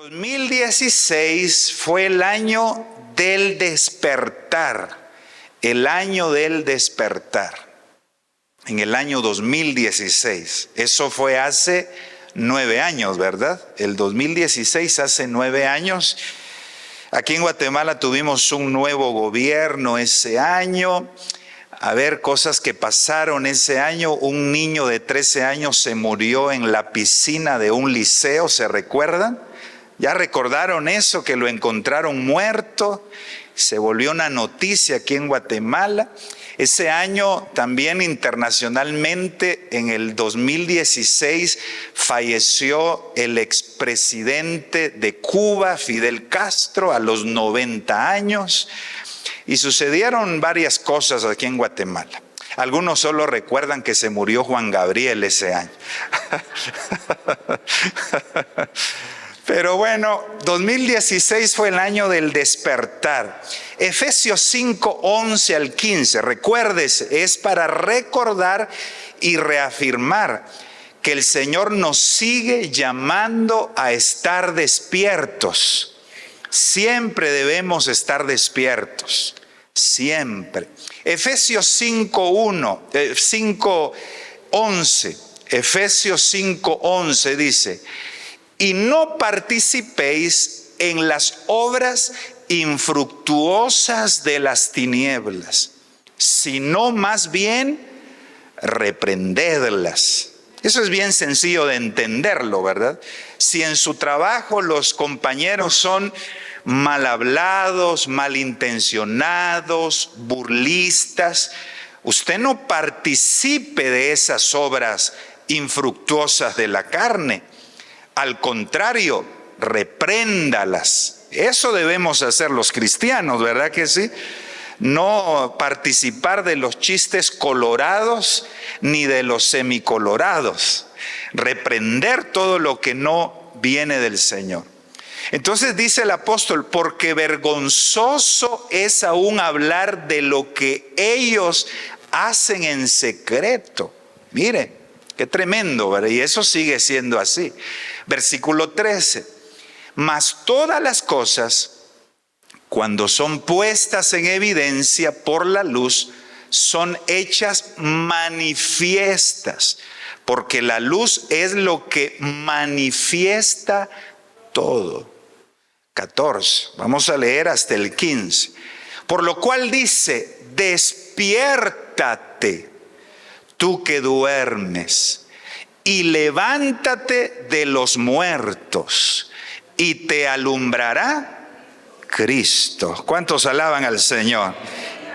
2016 fue el año del despertar, el año del despertar. En el año 2016, eso fue hace 9 años, ¿verdad? El 2016, hace 9 años. Aquí en Guatemala tuvimos un nuevo gobierno ese año. A ver, cosas que pasaron ese año. Un niño de 13 años se murió en la piscina de un liceo, ¿se recuerdan? ¿Ya recordaron eso, que lo encontraron muerto? Se volvió una noticia aquí en Guatemala. Ese año también internacionalmente, en el 2016, falleció el expresidente de Cuba, Fidel Castro, a los 90 años. Y sucedieron varias cosas aquí en Guatemala. Algunos solo recuerdan que se murió Juan Gabriel ese año. Pero bueno, 2016 fue el año del despertar. Efesios 5, 11 al 15, recuérdese, es para recordar y reafirmar que el Señor nos sigue llamando a estar despiertos. Siempre debemos estar despiertos, siempre. Efesios 5, 11, Efesios 5, 11 dice: y no participéis en las obras infructuosas de las tinieblas, sino más bien reprendedlas. Eso es bien sencillo de entenderlo, ¿verdad? Si en su trabajo los compañeros son mal hablados, malintencionados, burlistas, usted no participe de esas obras infructuosas de la carne. Al contrario, repréndalas. Eso debemos hacer los cristianos, ¿verdad que sí? No participar de los chistes colorados ni de los semicolorados. Reprender todo lo que no viene del Señor. Entonces dice el apóstol: porque vergonzoso es aún hablar de lo que ellos hacen en secreto. Mire, qué tremendo, ¿verdad? Y eso sigue siendo así. Versículo 13. Mas todas las cosas, cuando son puestas en evidencia por la luz, son hechas manifiestas, porque la luz es lo que manifiesta todo. 14. Vamos a leer hasta el 15. Por lo cual dice: despiértate, tú que duermes, y levántate de los muertos, y te alumbrará Cristo. ¿Cuántos alaban al Señor?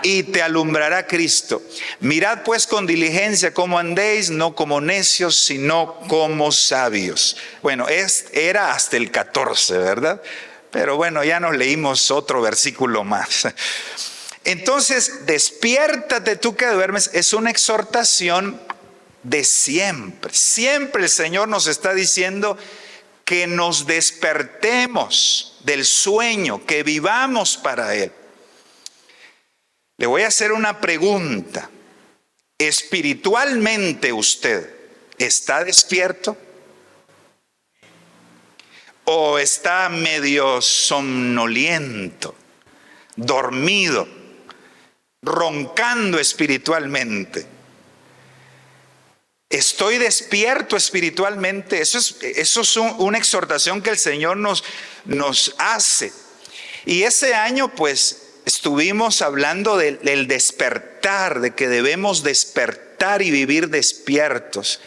Y te alumbrará Cristo. Mirad pues con diligencia cómo andéis, no como necios, sino como sabios. Bueno, era hasta el 14, ¿verdad? Pero bueno, ya nos leímos otro versículo más. Entonces, despiértate tú que duermes, es una exhortación de siempre. Siempre el Señor nos está diciendo que nos despertemos del sueño, que vivamos para Él. Le voy a hacer una pregunta. ¿Espiritualmente usted está despierto? ¿O está medio somnoliento, dormido, roncando espiritualmente? ¿Estoy despierto espiritualmente? Eso es una exhortación que el Señor nos hace. Y ese año pues estuvimos hablando del despertar, de que debemos despertar y vivir despiertos.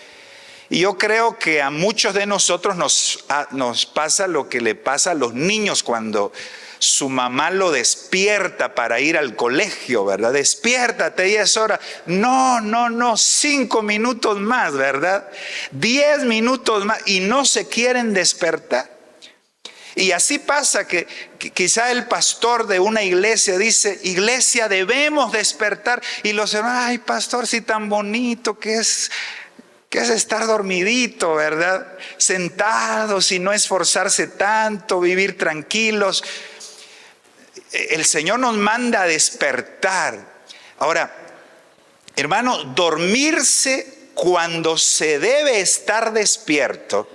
Y yo creo que a muchos de nosotros nos pasa lo que le pasa a los niños cuando su mamá lo despierta para ir al colegio, ¿verdad? Despiértate, ya es hora. No, 5 minutos más, ¿verdad? 10 minutos más, y no se quieren despertar. Y así pasa que quizá el pastor de una iglesia dice: iglesia, debemos despertar. Y los demás: ay, pastor, si tan bonito que es estar dormidito, ¿verdad? Sentados y no esforzarse tanto, vivir tranquilos. El Señor nos manda a despertar. Ahora, hermano, dormirse cuando se debe estar despierto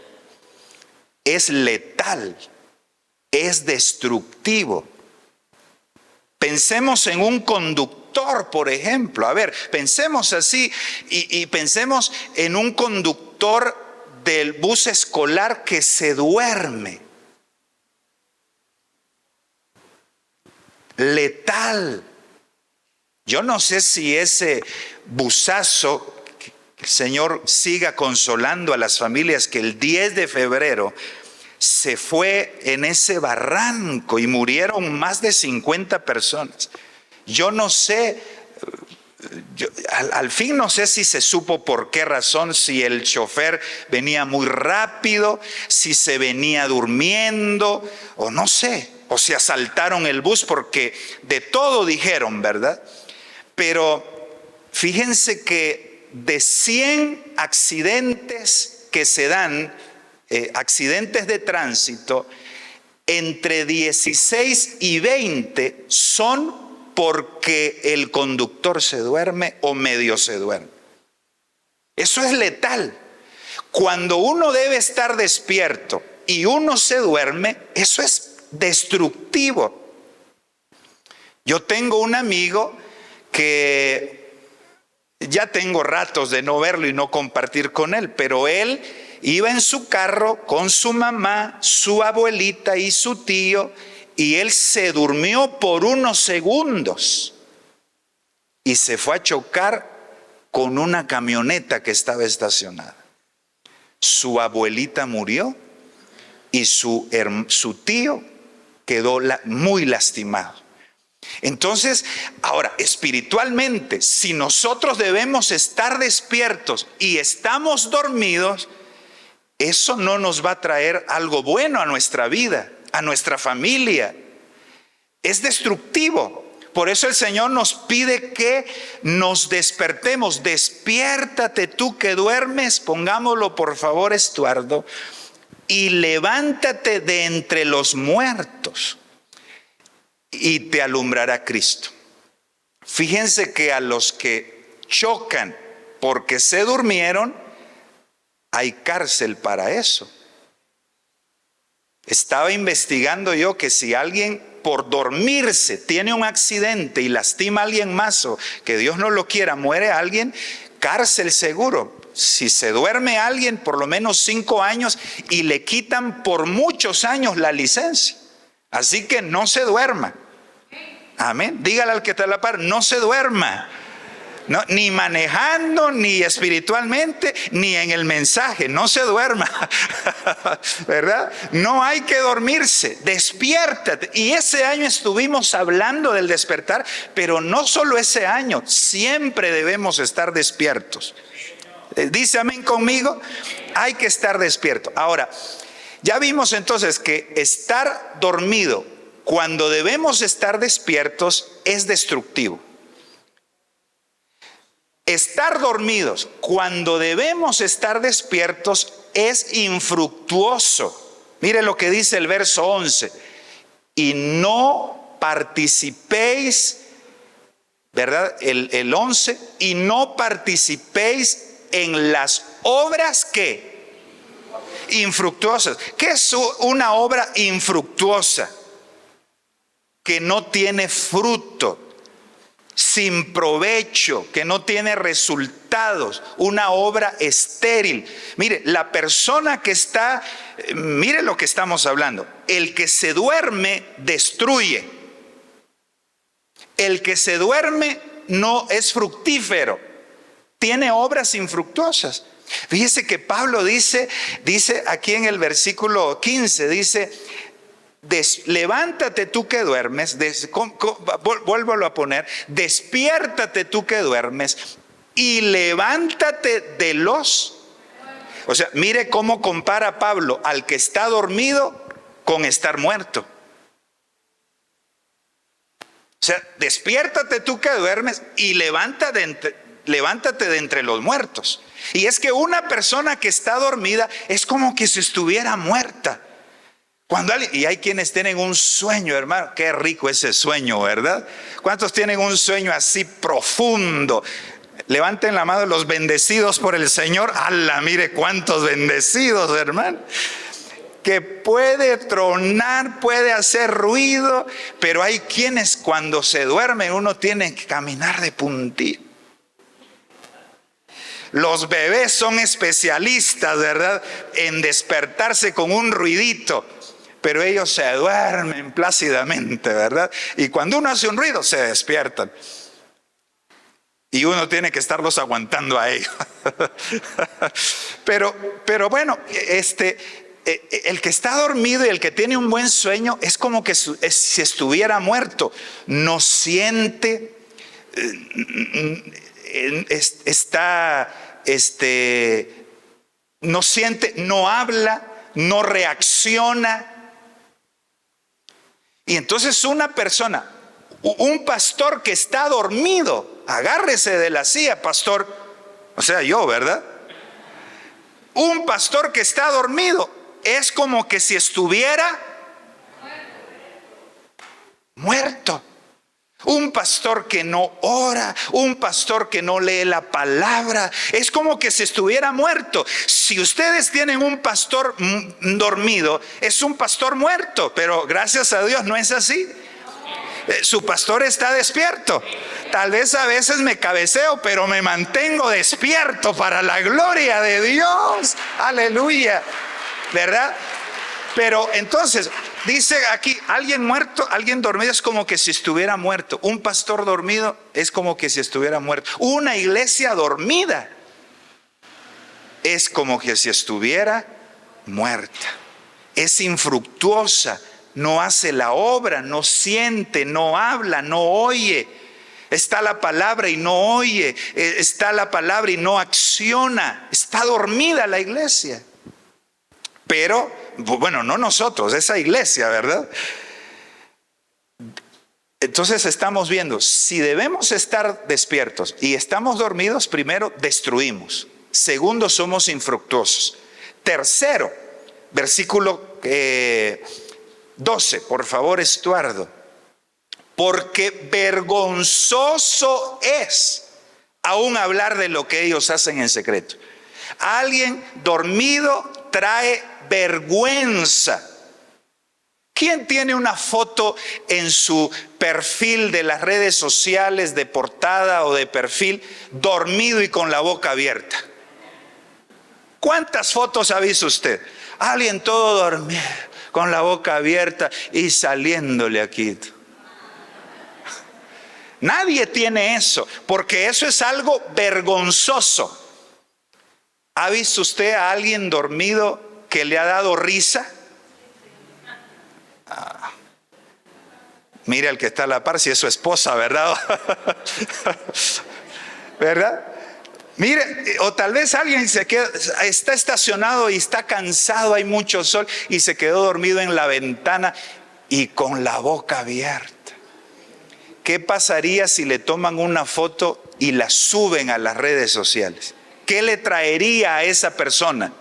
es letal. es destructivo. Pensemos en un conductor, por ejemplo. A ver, pensemos así y pensemos en un conductor del bus escolar que se duerme. Letal. Yo no sé si ese busazo, que el Señor siga consolando a las familias, que el 10 de febrero se fue en ese barranco y murieron más de 50 personas. Yo no sé, al fin no sé si se supo por qué razón, si el chofer venía muy rápido, si se venía durmiendo, o no sé, o si asaltaron el bus, porque de todo dijeron, ¿verdad? Pero fíjense que de 100 accidentes que se dan, accidentes de tránsito, entre 16 y 20 son porque el conductor se duerme o medio se duerme. Eso es letal. Cuando uno debe estar despierto y uno se duerme, eso es destructivo. Yo tengo un amigo que ya tengo ratos de no verlo y no compartir con él, pero él iba en su carro con su mamá, su abuelita y su tío, y él se durmió por unos segundos y se fue a chocar con una camioneta que estaba estacionada. Su abuelita murió y su tío quedó muy lastimado. Entonces, ahora, espiritualmente, si nosotros debemos estar despiertos y estamos dormidos, eso no nos va a traer algo bueno a nuestra vida, a nuestra familia. Es destructivo. Por eso el Señor nos pide que nos despertemos. Despiértate tú que duermes, pongámoslo por favor, Estuardo, y levántate de entre los muertos y te alumbrará Cristo. Fíjense que a los que chocan porque se durmieron, hay cárcel para eso. Estaba investigando yo que si alguien por dormirse tiene un accidente y lastima a alguien más, o que Dios no lo quiera, muere alguien, cárcel seguro. Si se duerme alguien, por lo menos 5 años, y le quitan por muchos años la licencia. Así que no se duerma. Amén. Dígale al que está a la par, no se duerma. No, ni manejando, ni espiritualmente, ni en el mensaje, no se duerma, ¿verdad? No hay que dormirse, despiértate. Y ese año estuvimos hablando del despertar, pero no solo ese año, siempre debemos estar despiertos. ¿Dice amén conmigo? Hay que estar despierto. Ahora, ya vimos entonces que estar dormido cuando debemos estar despiertos es destructivo. Estar dormidos cuando debemos estar despiertos es infructuoso. Mire lo que dice el verso 11. Y no participéis, ¿verdad? El 11. Y no participéis en las obras que infructuosas. ¿Qué es una obra infructuosa? Que no tiene fruto, sin provecho, que no tiene resultados, una obra estéril. Mire, la persona que está, mire lo que estamos hablando, el que se duerme destruye. El que se duerme no es fructífero, tiene obras infructuosas. Fíjese que Pablo dice aquí en el versículo 15, dice: levántate tú que duermes, vuélvalo a poner, despiértate tú que duermes y levántate de los. O sea, mire cómo compara Pablo al que está dormido con estar muerto. O sea, despiértate tú que duermes y levántate de entre los muertos. Y es que una persona que está dormida es como que si estuviera muerta. Y hay quienes tienen un sueño, hermano, qué rico ese sueño, ¿verdad? ¿Cuántos tienen un sueño así profundo? Levanten la mano los bendecidos por el Señor. ¡Hala! Mire cuántos bendecidos, hermano. que puede tronar, puede hacer ruido, pero hay quienes cuando se duermen uno tiene que caminar de puntito. Los bebés son especialistas, ¿verdad?, en despertarse con un ruidito, pero ellos se duermen plácidamente, ¿verdad? Y cuando uno hace un ruido, se despiertan. Y uno tiene que estarlos aguantando a ellos. Pero bueno, el que está dormido y el que tiene un buen sueño es como que si estuviera muerto. No siente, no siente, no habla, no reacciona. Y entonces una persona, un pastor que está dormido, agárrese de la silla, pastor, o sea, yo, ¿verdad? Un pastor que está dormido es como que si estuviera muerto. Un pastor que no ora, un pastor que no lee la palabra, es como que si estuviera muerto. Si ustedes tienen un pastor dormido, es un pastor muerto, pero gracias a Dios no es así. Su pastor está despierto. Tal vez a veces me cabeceo, pero me mantengo despierto para la gloria de Dios. Aleluya, ¿verdad? Pero entonces, dice aquí, alguien muerto, alguien dormido es como que si estuviera muerto. Un pastor dormido es como que si estuviera muerto. Una iglesia dormida es como que si estuviera muerta. Es infructuosa, no hace la obra, no siente, no habla, no oye. Está la palabra y no oye, está la palabra y no acciona. Está dormida la iglesia. Pero, bueno, no nosotros, esa iglesia, ¿verdad? Entonces estamos viendo, si debemos estar despiertos y estamos dormidos, primero, destruimos. Segundo, somos infructuosos. Tercero, versículo 12, por favor, Estuardo. Porque vergonzoso es aún hablar de lo que ellos hacen en secreto. Alguien dormido trae vergüenza. ¿Quién tiene una foto en su perfil de las redes sociales, de portada o de perfil, dormido y con la boca abierta? ¿Cuántas fotos ha visto usted? Alguien todo dormido, con la boca abierta y saliéndole aquí. Nadie tiene eso, porque eso es algo vergonzoso. ¿Ha visto usted a alguien dormido que le ha dado risa? Mire al que está a la par, si es su esposa, ¿verdad? ¿Verdad? Mire, o tal vez alguien está estacionado y está cansado, hay mucho sol y se quedó dormido en la ventana y con la boca abierta. ¿Qué pasaría si le toman una foto y la suben a las redes sociales? ¿Qué le traería a esa persona?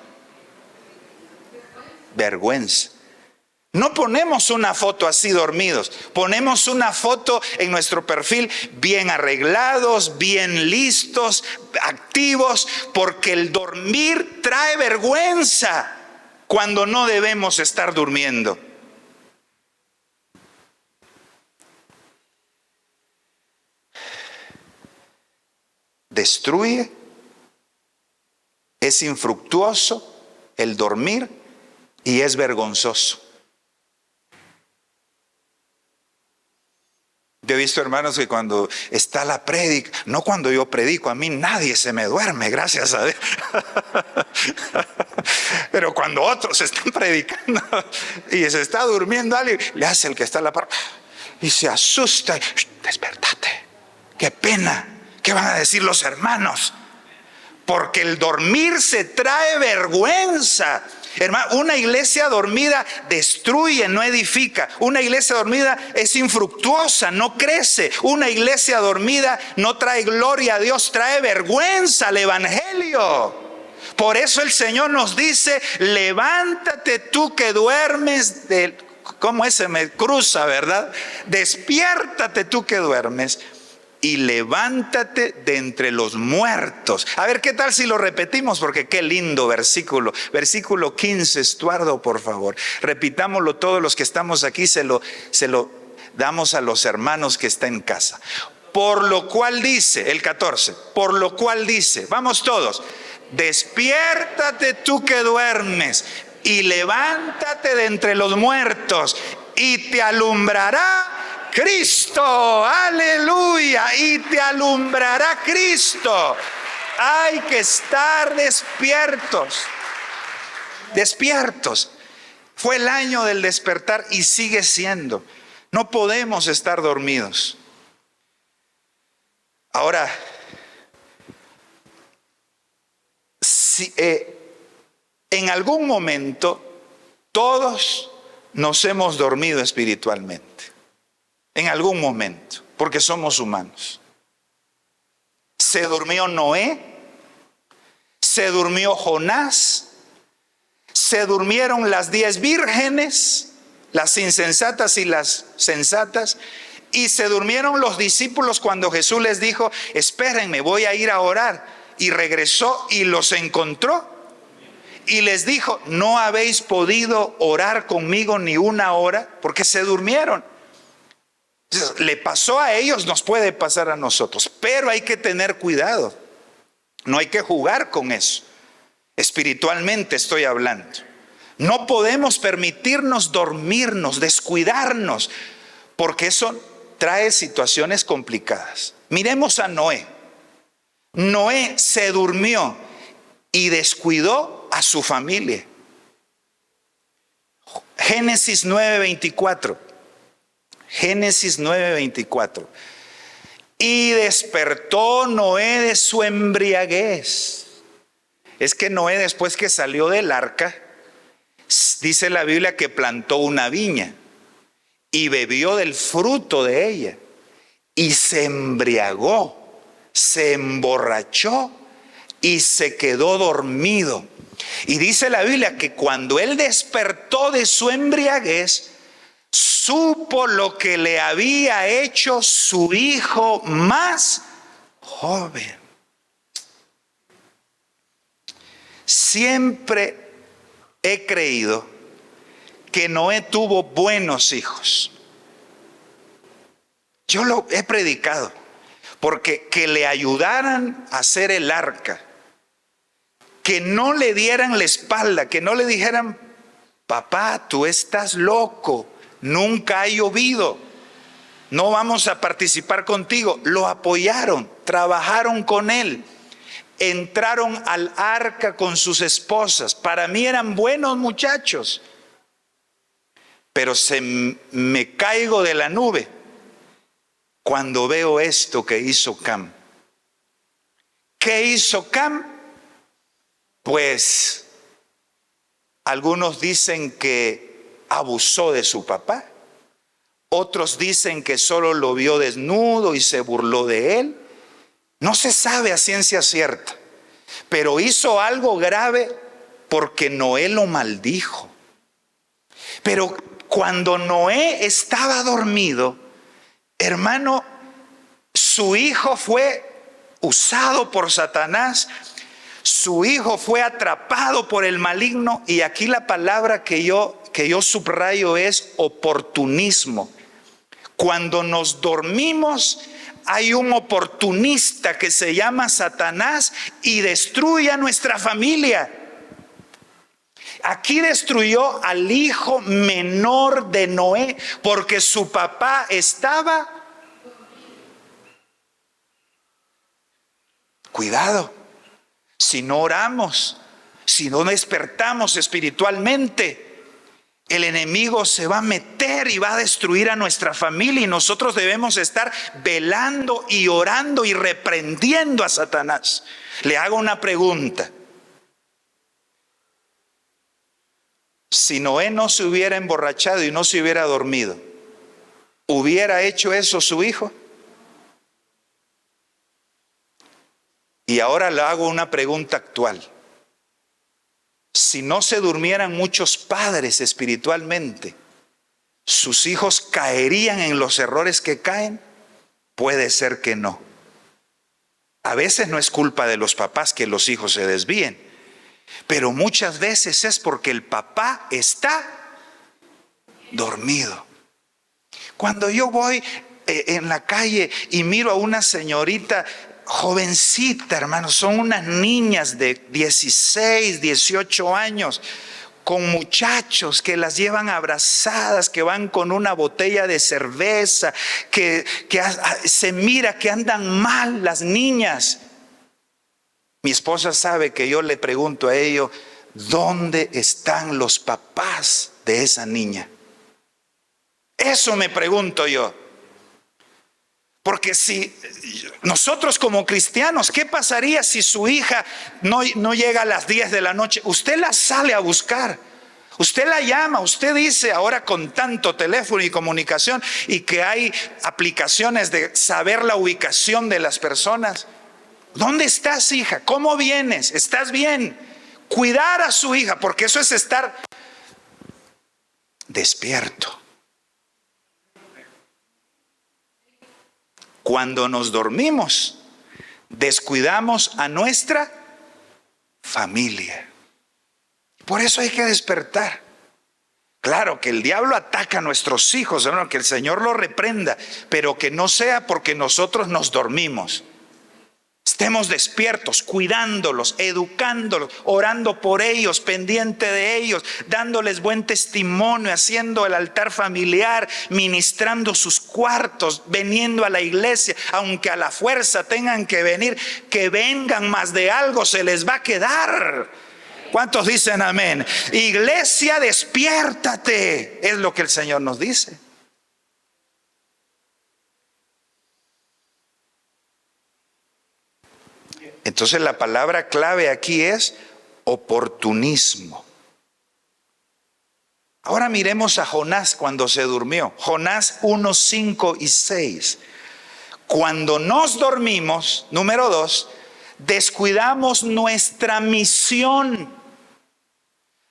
Vergüenza. No ponemos una foto así dormidos, ponemos una foto en nuestro perfil bien arreglados, bien listos, activos, porque el dormir trae vergüenza cuando no debemos estar durmiendo. Destruye, es infructuoso el dormir y es vergonzoso. Yo he visto hermanos que cuando está la prédica, no cuando yo predico, a mí nadie se me duerme, gracias a Dios. Pero cuando otros están predicando y se está durmiendo alguien, le hace el que está a la par y se asusta. Despertate, qué pena. ¿Qué van a decir los hermanos? Porque el dormir se trae vergüenza. Hermano, una iglesia dormida destruye, no edifica. Una iglesia dormida es infructuosa, no crece. Una iglesia dormida no trae gloria a Dios, trae vergüenza al evangelio. Por eso el Señor nos dice, levántate tú que duermes. ¿Cómo ese me cruza, verdad? Despiértate tú que duermes. y levántate de entre los muertos. A ver, ¿qué tal si lo repetimos? Porque qué lindo versículo. Versículo 15, Estuardo, por favor. Repitámoslo todos los que estamos aquí, se lo damos a los hermanos que están en casa. Por lo cual dice, el 14, por lo cual dice, vamos todos, despiértate tú que duermes y levántate de entre los muertos y te alumbrará Cristo, aleluya, y te alumbrará Cristo. Hay que estar despiertos, despiertos. Fue el año del despertar y sigue siendo. No podemos estar dormidos. Ahora, si, en algún momento todos nos hemos dormido espiritualmente. En algún momento, porque somos humanos. Se durmió Noé, se durmió Jonás, se durmieron las 10 vírgenes, las insensatas y las sensatas, y se durmieron los discípulos cuando Jesús les dijo, espérenme, voy a ir a orar. Y regresó y los encontró y les dijo, no habéis podido orar conmigo ni una hora porque se durmieron. Le pasó a ellos, nos puede pasar a nosotros, pero hay que tener cuidado. No hay que jugar con eso. Espiritualmente estoy hablando. No podemos permitirnos dormirnos, descuidarnos, porque eso trae situaciones complicadas. Miremos a Noé. Noé se durmió y descuidó a su familia. Génesis 9:24. Génesis 9:24. Y despertó Noé de su embriaguez. Es que Noé, después que salió del arca, dice la Biblia que plantó una viña y bebió del fruto de ella y se embriagó, se emborrachó y se quedó dormido. Y dice la Biblia que cuando él despertó de su embriaguez, supo lo que le había hecho su hijo más joven. Siempre he creído que Noé tuvo buenos hijos. Yo lo he predicado, porque que le ayudaran a hacer el arca, que no le dieran la espalda, que no le dijeran, papá, tú estás loco, nunca ha llovido, no vamos a participar contigo. Lo apoyaron, trabajaron con él, entraron al arca con sus esposas. Para mí eran buenos muchachos, pero me caigo de la nube cuando veo esto que hizo Cam. ¿Qué hizo Cam? Pues algunos dicen que abusó de su papá, otros dicen que solo lo vio desnudo y se burló de él. No se sabe a ciencia cierta, pero hizo algo grave porque Noé lo maldijo. Pero cuando Noé estaba dormido, hermano, su hijo fue usado por Satanás, su hijo fue atrapado por el maligno, y aquí la palabra que yo subrayo es oportunismo. Cuando nos dormimos, hay un oportunista que se llama Satanás y destruye a nuestra familia. Aquí destruyó al hijo menor de Noé porque su papá estaba. Cuidado, si no oramos, si no despertamos espiritualmente, el enemigo se va a meter y va a destruir a nuestra familia, y nosotros debemos estar velando y orando y reprendiendo a Satanás. Le hago una pregunta. Si Noé no se hubiera emborrachado y no se hubiera dormido, ¿hubiera hecho eso su hijo? Y ahora le hago una pregunta actual. Si no se durmieran muchos padres espiritualmente, ¿sus hijos caerían en los errores que caen? Puede ser que no. A veces no es culpa de los papás que los hijos se desvíen, pero muchas veces es porque el papá está dormido. Cuando yo voy en la calle y miro a una señorita jovencita, hermanos, son unas niñas de 16, 18 años, con muchachos que las llevan abrazadas, que van con una botella de cerveza, que se mira que andan mal las niñas. Mi esposa sabe que yo le pregunto a ellos, ¿dónde están los papás de esa niña? Eso me pregunto yo. Porque si nosotros como cristianos, ¿qué pasaría si su hija no llega a las 10 de la noche? Usted la sale a buscar, usted la llama, usted dice ahora con tanto teléfono y comunicación y que hay aplicaciones de saber la ubicación de las personas. ¿Dónde estás, hija? ¿Cómo vienes? ¿Estás bien? Cuidar a su hija, porque eso es estar despierto. Cuando nos dormimos, descuidamos a nuestra familia. Por eso hay que despertar. Claro que el diablo ataca a nuestros hijos, hermano, que el Señor lo reprenda, pero que no sea porque nosotros nos dormimos. Estemos despiertos, cuidándolos, educándolos, orando por ellos, pendiente de ellos, dándoles buen testimonio, haciendo el altar familiar, ministrando sus cuartos, viniendo a la iglesia, aunque a la fuerza tengan que venir, que vengan, más de algo se les va a quedar. ¿Cuántos dicen amén? Iglesia, despiértate, es lo que el Señor nos dice. Entonces la palabra clave aquí es oportunismo. Ahora miremos a Jonás cuando se durmió. Jonás 1, 5 y 6. Cuando nos dormimos, número 2, descuidamos nuestra misión,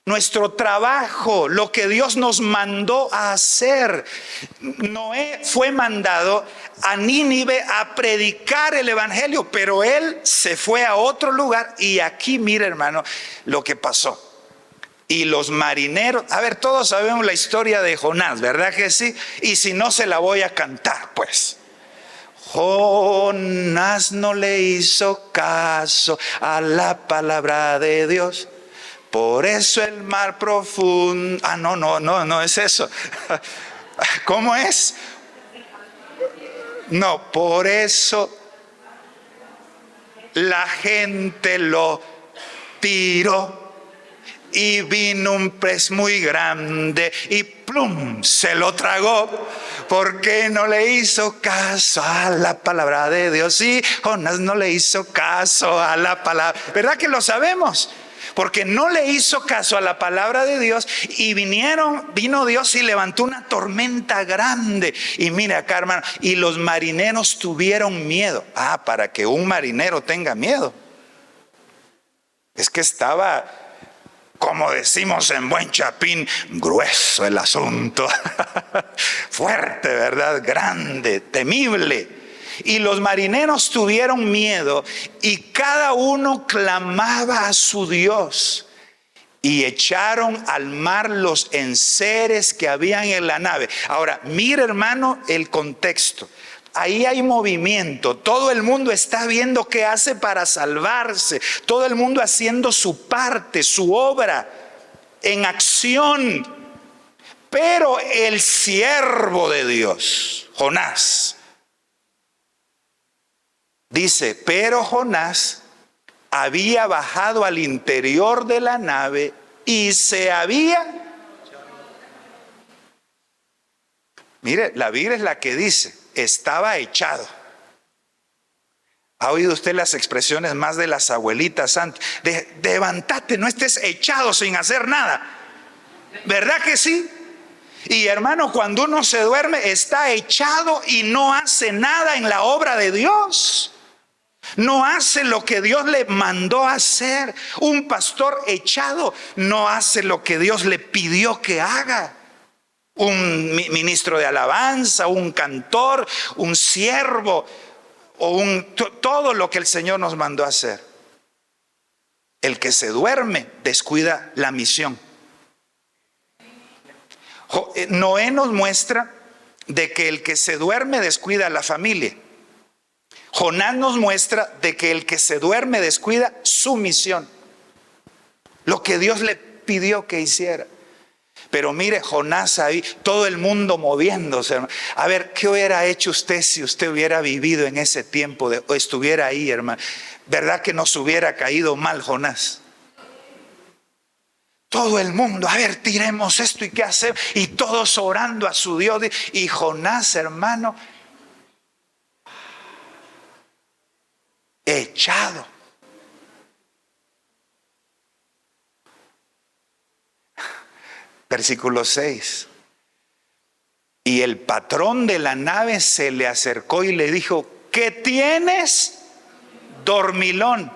nuestro trabajo, lo que Dios nos mandó a hacer. Noé fue mandado a Nínive a predicar el evangelio, pero él se fue a otro lugar y aquí mira, hermano, lo que pasó. Y los marineros, a ver, todos sabemos la historia de Jonás, ¿verdad que sí? Y si no, se la voy a cantar, pues. Jonás no le hizo caso a la palabra de Dios. Por eso el mar profundo. No es eso. ¿Cómo es? No, por eso la gente lo tiró y vino un pez muy grande y plum, se lo tragó porque no le hizo caso a la palabra de Dios. Y Jonás no le hizo caso a la palabra. ¿Verdad que lo sabemos? Porque no le hizo caso a la palabra de Dios y vino Dios y levantó una tormenta grande. Y mira acá, hermano, y los marineros tuvieron miedo. Para que un marinero tenga miedo, es que estaba, como decimos en buen chapín, grueso el asunto. Fuerte, ¿verdad? Grande, temible. Y los marineros tuvieron miedo y cada uno clamaba a su Dios. Y echaron al mar los enseres que habían en la nave. Ahora, mira, hermano, el contexto. Ahí hay movimiento. Todo el mundo está viendo qué hace para salvarse. Todo el mundo haciendo su parte, su obra, en acción. Pero el siervo de Dios, Jonás, dice, pero Jonás había bajado al interior de la nave y se había... Mire, la Biblia es la que dice, estaba echado. ¿Ha oído usted las expresiones más de las abuelitas antes? Levántate, no estés echado sin hacer nada. ¿Verdad que sí? Y hermano, cuando uno se duerme, está echado y no hace nada en la obra de Dios. No hace lo que Dios le mandó a hacer. Un pastor echado no hace lo que Dios le pidió que haga. un ministro de alabanza, un cantor, un siervo, o todo lo que el Señor nos mandó a hacer. El que se duerme descuida la misión. Noé nos muestra de que el que se duerme descuida la familia. Jonás nos muestra de que el que se duerme descuida su misión, lo que Dios le pidió que hiciera. Pero mire, Jonás ahí, todo el mundo moviéndose. A ver, ¿qué hubiera hecho usted si usted hubiera vivido en ese tiempo o estuviera ahí, hermano? ¿Verdad que nos hubiera caído mal Jonás? Todo el mundo, a ver, tiremos esto y qué hacemos. Y todos orando a su Dios. Y Jonás, hermano, echado. Versículo 6. Y el patrón de la nave se le acercó y le dijo: ¿qué tienes, dormilón?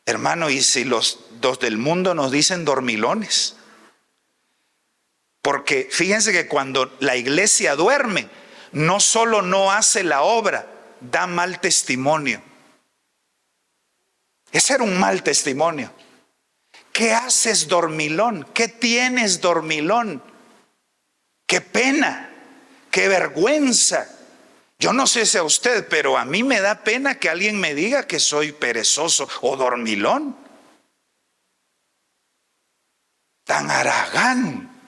Hermano, ¿y si los dos del mundo nos dicen dormilones? Porque fíjense que cuando la iglesia duerme, no solo no hace la obra, da mal testimonio. Ese era un mal testimonio. ¿Qué haces, dormilón? ¿Qué tienes, dormilón? ¡Qué pena! ¡Qué vergüenza! Yo no sé si a usted, pero a mí me da pena que alguien me diga que soy perezoso o dormilón. Tan haragán.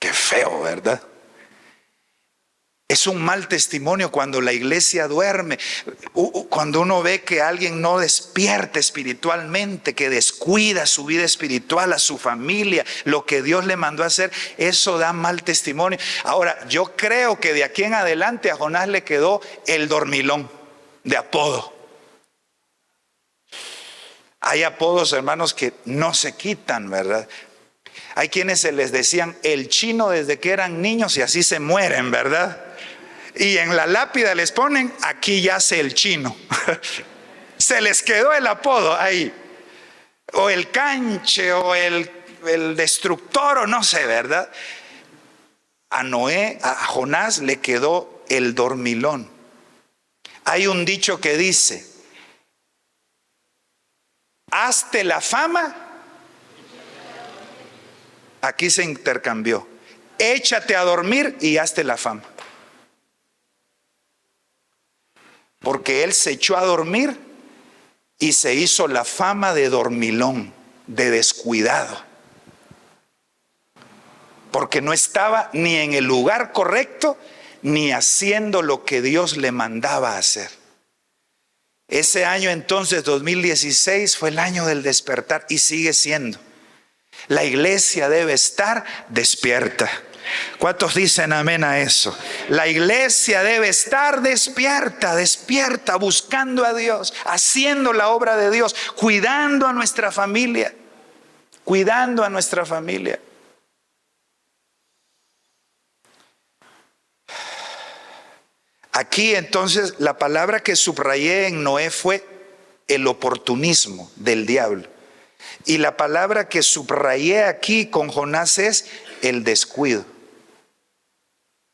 Qué feo, ¿verdad? Es un mal testimonio cuando la iglesia duerme, cuando uno ve que alguien no despierta espiritualmente, que descuida su vida espiritual, a su familia, lo que Dios le mandó a hacer, eso da mal testimonio. Ahora, yo creo que de aquí en adelante a Jonás le quedó el dormilón de apodo. Hay apodos, hermanos, que no se quitan, ¿verdad? Hay quienes se les decían el chino desde que eran niños y así se mueren, ¿verdad? Y en la lápida les ponen: aquí yace el chino. Se les quedó el apodo ahí. O el canche, o el destructor, o no sé, ¿verdad? A Jonás le quedó el dormilón. Hay un dicho que dice: hazte la fama. Aquí se intercambió: échate a dormir y hazte la fama. Porque él se echó a dormir y se hizo la fama de dormilón, de descuidado. Porque no estaba ni en el lugar correcto, ni haciendo lo que Dios le mandaba hacer. Ese año entonces, 2016, fue el año del despertar y sigue siendo. La iglesia debe estar despierta. ¿Cuántos dicen amén a eso? La iglesia debe estar despierta, despierta, buscando a Dios, haciendo la obra de Dios, cuidando a nuestra familia, cuidando a nuestra familia. Aquí entonces la palabra que subrayé en Noé fue el oportunismo del diablo. Y la palabra que subrayé aquí con Jonás es el descuido.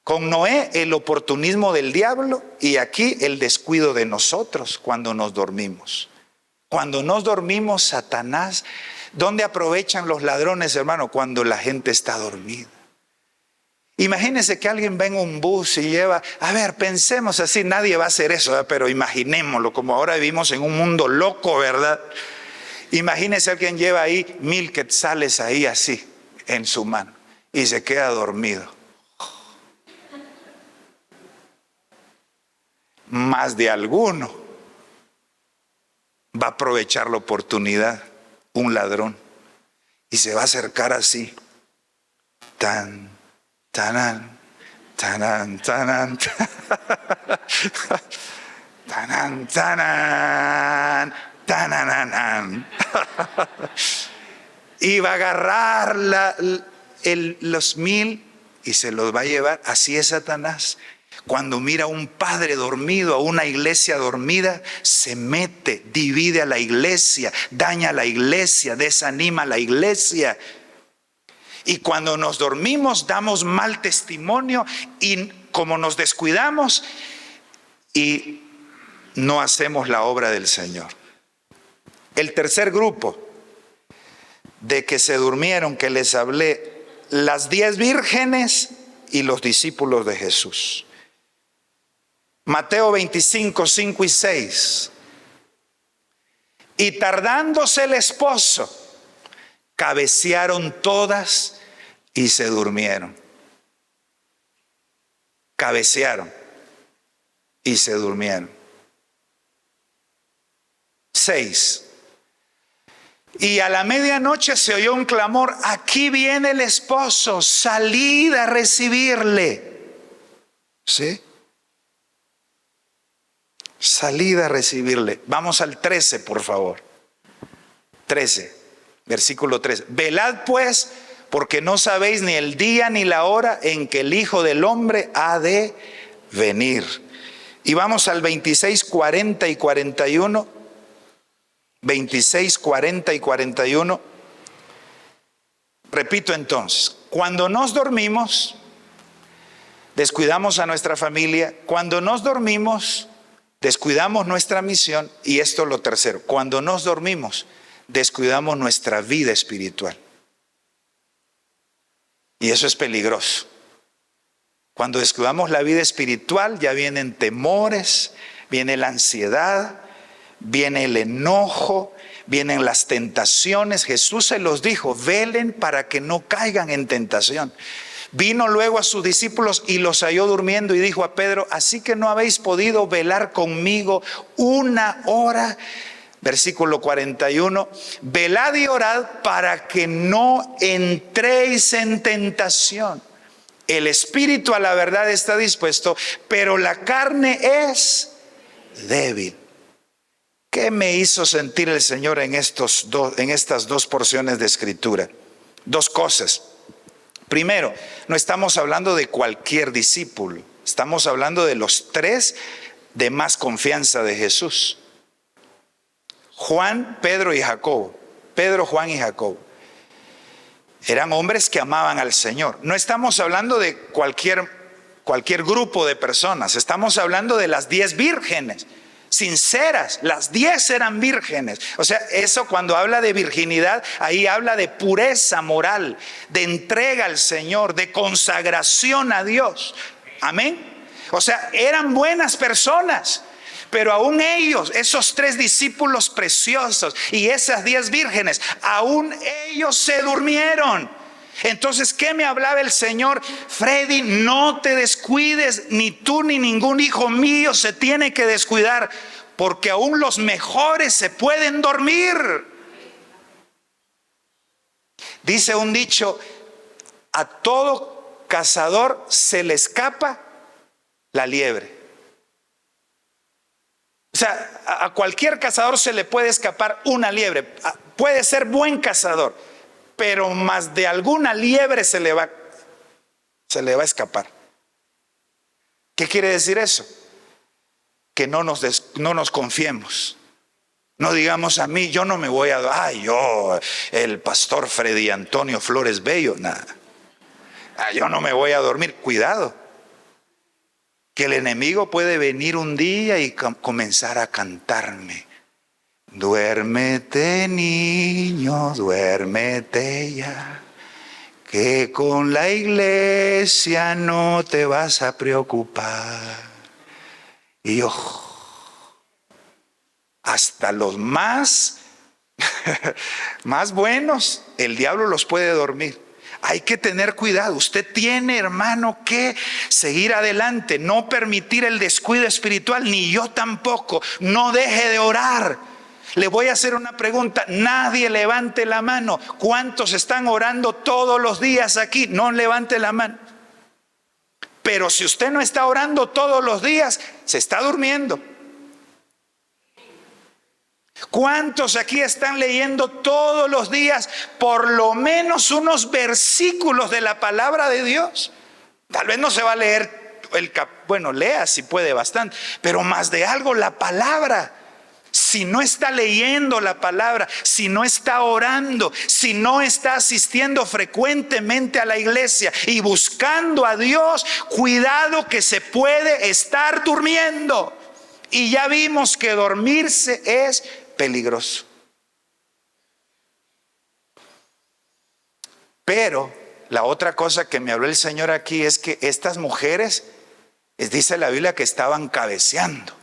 Con Noé el oportunismo del diablo y aquí el descuido de nosotros cuando nos dormimos. Cuando nos dormimos, Satanás, ¿dónde aprovechan los ladrones, hermano? Cuando la gente está dormida. Imagínense que alguien va en un bus y lleva, a ver, pensemos así, nadie va a hacer eso, ¿verdad? Pero imaginémoslo, como ahora vivimos en un mundo loco, ¿verdad? Imagínense alguien lleva ahí 1000 quetzales ahí así en su mano y se queda dormido. Más de alguno va a aprovechar la oportunidad, un ladrón, y se va a acercar así, tan, tanan, tanan, tanan, tanan, tanan, tanan, y va a agarrar los 1000 y se los va a llevar. Así es Satanás. Cuando mira a un padre dormido, a una iglesia dormida, se mete, divide a la iglesia, daña a la iglesia, desanima a la iglesia. Y cuando nos dormimos damos mal testimonio, y como nos descuidamos y no hacemos la obra del Señor. El tercer grupo de que se durmieron, que les hablé, las 10 vírgenes y los discípulos de Jesús. Mateo 25, 5 y 6. Y tardándose el esposo, cabecearon todas y se durmieron. Cabecearon y se durmieron. 6. Y a la medianoche se oyó un clamor: aquí viene el esposo, salid a recibirle. ¿Sí? Salid a recibirle. Vamos al 13, por favor. 13, versículo 13. Velad pues, porque no sabéis ni el día ni la hora en que el Hijo del Hombre ha de venir. Y vamos al 26, 40 y 41. 26, 40 y 41. Repito entonces: cuando nos dormimos, descuidamos a nuestra familia. Cuando nos dormimos, descuidamos nuestra misión. Y esto es lo tercero: cuando nos dormimos, descuidamos nuestra vida espiritual. Y eso es peligroso. Cuando descuidamos la vida espiritual, ya vienen temores, viene la ansiedad, viene el enojo, vienen las tentaciones. Jesús se los dijo: velen para que no caigan en tentación. Vino luego a sus discípulos y los halló durmiendo y dijo a Pedro: así que no habéis podido velar conmigo una hora. Versículo 41. Velad y orad para que no entréis en tentación. El espíritu a la verdad está dispuesto, pero la carne es débil. ¿Qué me hizo sentir el Señor en estas dos porciones de escritura? Dos cosas. Primero, no estamos hablando de cualquier discípulo. Estamos hablando de los 3 de más confianza de Jesús: Juan, Pedro y Jacobo. Pedro, Juan y Jacobo. Eran hombres que amaban al Señor. No estamos hablando de cualquier grupo de personas. Estamos hablando de las 10 vírgenes sinceras. Las 10 eran vírgenes. O sea, eso, cuando habla de virginidad, ahí habla de pureza moral, de entrega al Señor, de consagración a Dios. Amén. O sea, eran buenas personas. Pero aún ellos, esos 3 discípulos preciosos y esas 10 vírgenes, aún ellos se durmieron. Entonces, ¿qué me hablaba el Señor? Freddy, no te descuides, ni tú ni ningún hijo mío se tiene que descuidar, porque aún los mejores se pueden dormir. Dice un dicho: a todo cazador se le escapa la liebre. O sea, a cualquier cazador se le puede escapar una liebre. Puede ser buen cazador, pero más de alguna liebre se le va a escapar. ¿Qué quiere decir eso? Que no nos confiemos. No digamos: a mí, yo no me voy yo, el pastor Freddy Antonio Flores Bello, nada. Yo no me voy a dormir. Cuidado, que el enemigo puede venir un día y comenzar a cantarme: duérmete, niño, duérmete ya, que con la iglesia no te vas a preocupar. Y yo, hasta los más buenos, el diablo los puede dormir. Hay que tener cuidado. Usted tiene, hermano, que seguir adelante, no permitir el descuido espiritual, ni yo tampoco. No deje de orar. Le voy a hacer una pregunta: nadie levante la mano. ¿Cuántos están orando todos los días aquí? No levante la mano. Pero si usted no está orando todos los días, se está durmiendo. ¿Cuántos aquí están leyendo todos los días por lo menos unos versículos de la palabra de Dios? Tal vez no se va a leer lea si puede bastante, pero más de algo la palabra. si no está leyendo la palabra, si no está orando, si no está asistiendo frecuentemente a la iglesia y buscando a Dios, cuidado que se puede estar durmiendo. Y ya vimos que dormirse es peligroso. Pero la otra cosa que me habló el Señor aquí es que estas mujeres, dice la Biblia, que estaban cabeceando.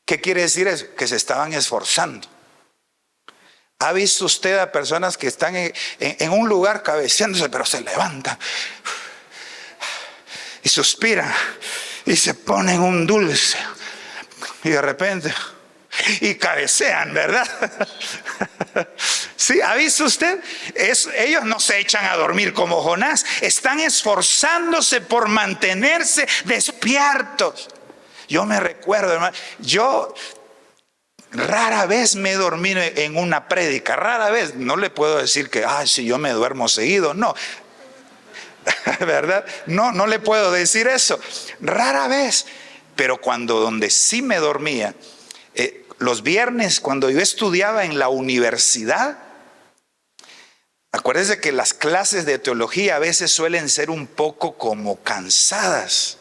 ¿Qué quiere decir eso? Que se estaban esforzando. ¿Ha visto usted a personas que están en un lugar cabeceándose, pero se levantan y suspiran y se ponen un dulce y de repente y cabecean, ¿verdad? ¿Sí? ¿Ha visto usted? Ellos no se echan a dormir como Jonás, están esforzándose por mantenerse despiertos. Yo me recuerdo, hermano, yo rara vez me he dormido en una prédica, rara vez. No le puedo decir que, si yo me duermo seguido, no, ¿verdad? No le puedo decir eso, rara vez. Pero donde sí me dormía, los viernes, cuando yo estudiaba en la universidad, acuérdense que las clases de teología a veces suelen ser un poco como cansadas.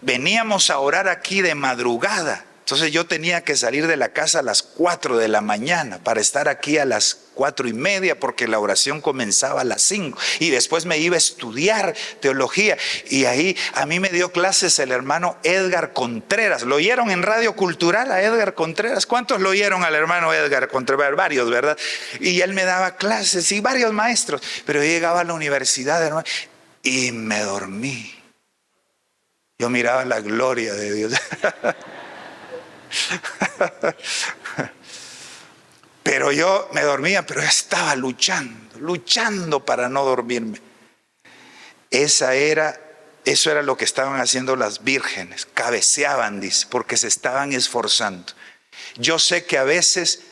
Veníamos a orar aquí de madrugada. Entonces yo tenía que salir de la casa a las 4 de la mañana para estar aquí a las 4:30, porque la oración comenzaba a las 5. Y después me iba a estudiar teología. Y ahí a mí me dio clases el hermano Edgar Contreras. ¿Lo oyeron en Radio Cultural a Edgar Contreras? ¿Cuántos lo oyeron al hermano Edgar Contreras? Varios, ¿verdad? Y él me daba clases y varios maestros. Pero yo llegaba a la universidad, hermano, y me dormí. Yo miraba la gloria de Dios. Pero yo me dormía, pero estaba luchando para no dormirme. Eso era lo que estaban haciendo las vírgenes. Cabeceaban, dice, porque se estaban esforzando. Yo sé que a veces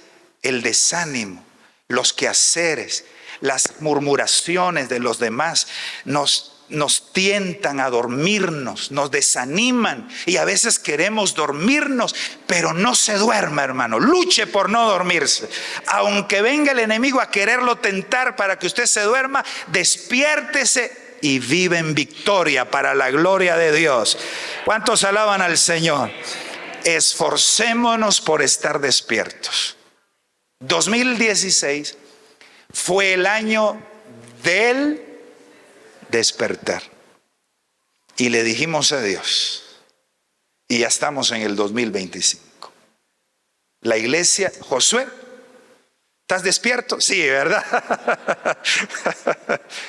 el desánimo, los quehaceres, las murmuraciones de los demás nos tientan a dormirnos, nos desaniman, y a veces queremos dormirnos, pero no se duerma, hermano. Luche por no dormirse. Aunque venga el enemigo a quererlo tentar para que usted se duerma, despiértese y vive en victoria para la gloria de Dios. ¿Cuántos alaban al Señor? Esforcémonos por estar despiertos. 2016 fue el año del despertar, y le dijimos a Dios, y ya estamos en el 2025. La iglesia, Josué, ¿estás despierto? Sí, ¿verdad?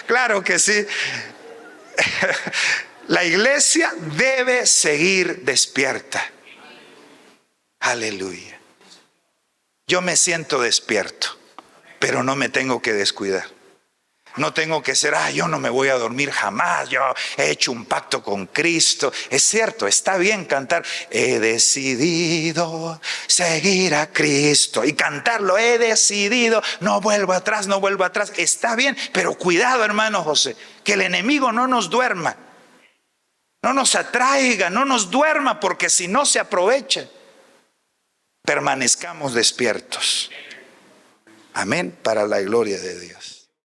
Claro que sí. La iglesia debe seguir despierta. Aleluya. Yo me siento despierto, pero no me tengo que descuidar. No tengo que ser, yo no me voy a dormir jamás, yo he hecho un pacto con Cristo. Es cierto, está bien cantar, he decidido seguir a Cristo, y cantarlo, he decidido, no vuelvo atrás, no vuelvo atrás. Está bien, pero cuidado, hermano José, que el enemigo no nos duerma, no nos atraiga, no nos duerma, porque si no se aprovecha. Permanezcamos despiertos. Amén, para la gloria de Dios.